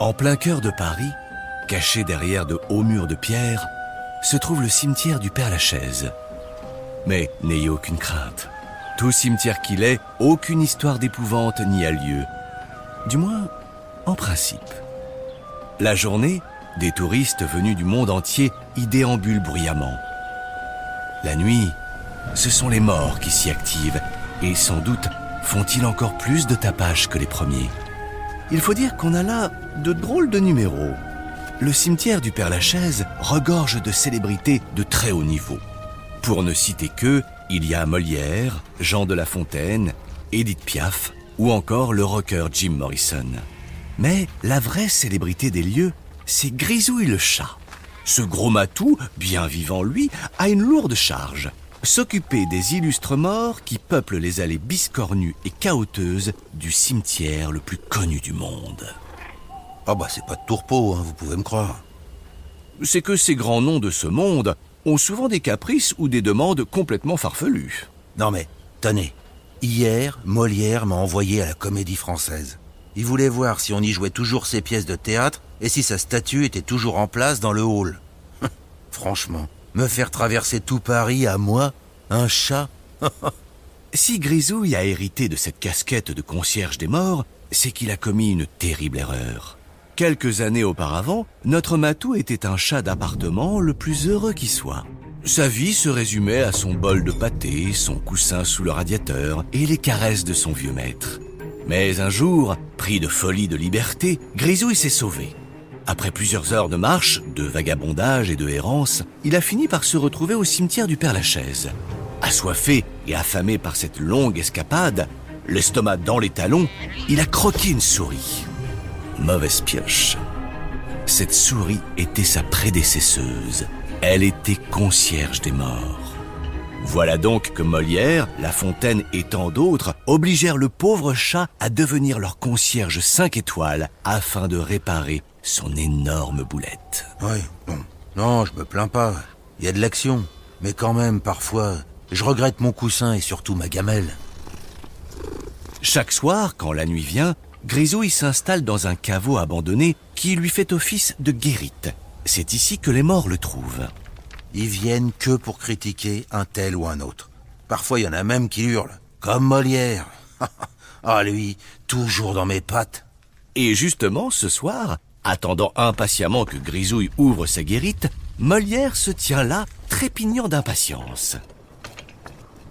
En plein cœur de Paris, caché derrière de hauts murs de pierre, se trouve le cimetière du Père-Lachaise. Mais n'ayez aucune crainte. Tout cimetière qu'il est, aucune histoire d'épouvante n'y a lieu. Du moins, en principe. La journée, des touristes venus du monde entier y déambulent bruyamment. La nuit, ce sont les morts qui s'y activent et sans doute font-ils encore plus de tapage que les premiers. Il faut dire qu'on a là de drôles de numéros. Le cimetière du Père-Lachaise regorge de célébrités de très haut niveau. Pour ne citer qu'eux, il y a Molière, Jean de La Fontaine, Édith Piaf ou encore le rocker Jim Morrison. Mais la vraie célébrité des lieux, c'est Grisouille le chat. Ce gros matou, bien vivant lui, a une lourde charge. S'occuper des illustres morts qui peuplent les allées biscornues et cahoteuses du cimetière le plus connu du monde. Ah bah c'est pas de tourpeau, hein, vous pouvez me croire. C'est que ces grands noms de ce monde ont souvent des caprices ou des demandes complètement farfelues. Non mais, tenez, hier, Molière m'a envoyé à la Comédie Française. Il voulait voir si on y jouait toujours ses pièces de théâtre et si sa statue était toujours en place dans le hall. Franchement, me faire traverser tout Paris à moi, un chat. Si Grisouille a hérité de cette casquette de concierge des morts, c'est qu'il a commis une terrible erreur. Quelques années auparavant, notre matou était un chat d'appartement le plus heureux qui soit. Sa vie se résumait à son bol de pâté, son coussin sous le radiateur et les caresses de son vieux maître. Mais un jour, pris de folie de liberté, Grisouille s'est sauvé. Après plusieurs heures de marche, de vagabondage et de errance, il a fini par se retrouver au cimetière du Père-Lachaise. Assoiffé et affamé par cette longue escapade, l'estomac dans les talons, il a croqué une souris. Mauvaise pioche. Cette souris était sa prédécesseuse. Elle était concierge des morts. Voilà donc que Molière, La Fontaine et tant d'autres obligèrent le pauvre chat à devenir leur concierge 5 étoiles afin de réparer son énorme boulette. Oui, bon, non, je me plains pas. Il y a de l'action. Mais quand même, parfois, je regrette mon coussin et surtout ma gamelle. Chaque soir, quand la nuit vient, Grisouille s'installe dans un caveau abandonné qui lui fait office de guérite. C'est ici que les morts le trouvent. Ils viennent que pour critiquer un tel ou un autre. Parfois, il y en a même qui hurlent, comme Molière. Ah, lui, toujours dans mes pattes. Et justement, ce soir, attendant impatiemment que Grisouille ouvre sa guérite, Molière se tient là, trépignant d'impatience.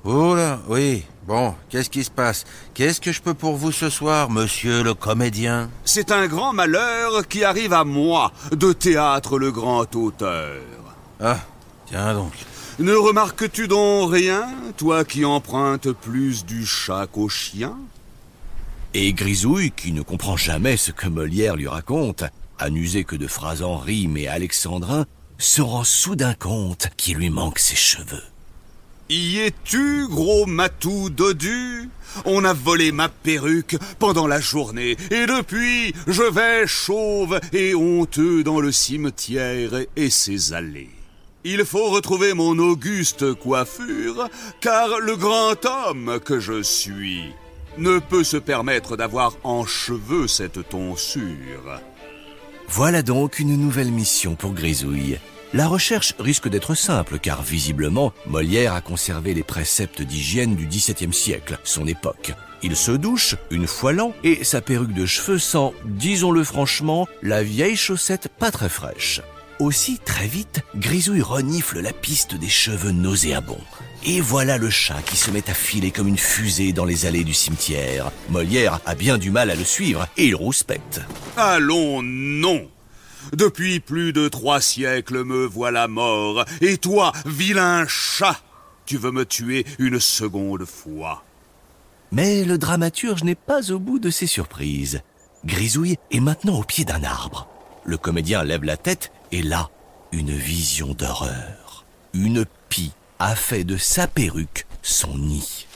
Oh là, oui, bon, qu'est-ce qui se passe? Qu'est-ce que je peux pour vous ce soir, monsieur le comédien? C'est un grand malheur qui arrive à moi, de Théâtre le grand auteur. Ah, tiens donc. Ne remarques-tu donc rien, toi qui empruntes plus du chat qu'au chien? Et Grisouille, qui ne comprend jamais ce que Molière lui raconte, à n'user que de phrases en rime et alexandrin, se rend soudain compte qu'il lui manque ses cheveux. Y es-tu, gros matou dodu? On a volé ma perruque pendant la journée, et depuis, je vais chauve et honteux dans le cimetière et ses allées. Il faut retrouver mon auguste coiffure, car le grand homme que je suis ne peut se permettre d'avoir en cheveux cette tonsure. Voilà donc une nouvelle mission pour Grisouille. La recherche risque d'être simple, car visiblement, Molière a conservé les préceptes d'hygiène du XVIIe siècle, son époque. Il se douche une fois l'an, et sa perruque de cheveux sent, disons-le franchement, la vieille chaussette pas très fraîche. Aussi, très vite, Grisouille renifle la piste des cheveux nauséabonds. Et voilà le chat qui se met à filer comme une fusée dans les allées du cimetière. Molière a bien du mal à le suivre, et il rouspète. Allons, non! Depuis plus de 3 siècles me voilà mort, et toi, vilain chat, tu veux me tuer une seconde fois. Mais le dramaturge n'est pas au bout de ses surprises. Grisouille est maintenant au pied d'un arbre. Le comédien lève la tête, et là, une vision d'horreur. Une pie a fait de sa perruque son nid.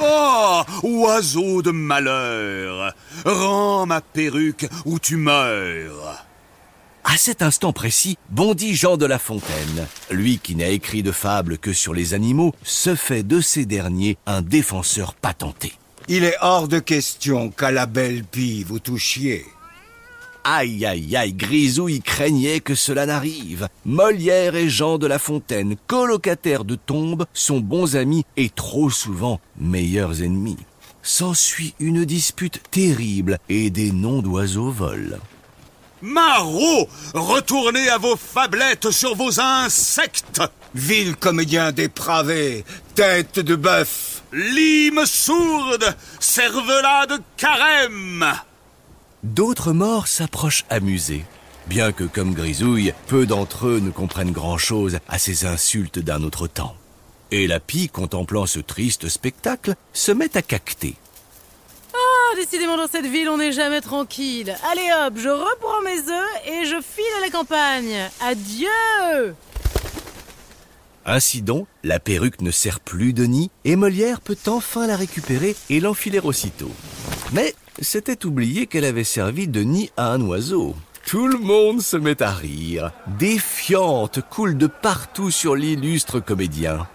Oh, oiseau de malheur, rends ma perruque ou tu meurs. À cet instant précis, bondit Jean de La Fontaine. Lui qui n'a écrit de fables que sur les animaux, se fait de ces derniers un défenseur patenté. Il est hors de question qu'à la belle pie vous touchiez. Aïe, aïe, aïe, Grisouille craignait que cela n'arrive. Molière et Jean de La Fontaine, colocataires de Tombe, sont bons amis et trop souvent meilleurs ennemis. S'ensuit une dispute terrible et des noms d'oiseaux volent. Marot, retournez à vos fablettes sur vos insectes. Vil comédien dépravé, tête de bœuf. Lime sourde, cervelas de carême. D'autres morts s'approchent amusés, bien que, comme Grisouille, peu d'entre eux ne comprennent grand-chose à ces insultes d'un autre temps. Et la pie, contemplant ce triste spectacle, se met à caqueter. Ah, décidément, dans cette ville, on n'est jamais tranquille. Allez hop, je reprends mes œufs et je file à la campagne. Adieu! Ainsi donc, la perruque ne sert plus de nid et Molière peut enfin la récupérer et l'enfiler aussitôt. Mais c'était oublié qu'elle avait servi de nid à un oiseau. Tout le monde se met à rire. Des fientes coulent de partout sur l'illustre comédien.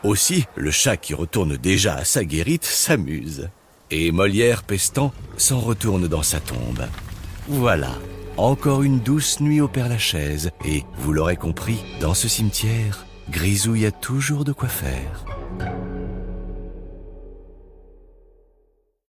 Aussi, le chat qui retourne déjà à sa guérite s'amuse. Et Molière, pestant, s'en retourne dans sa tombe. Voilà, encore une douce nuit au Père-Lachaise. Et, vous l'aurez compris, dans ce cimetière, Grisouille a toujours de quoi faire.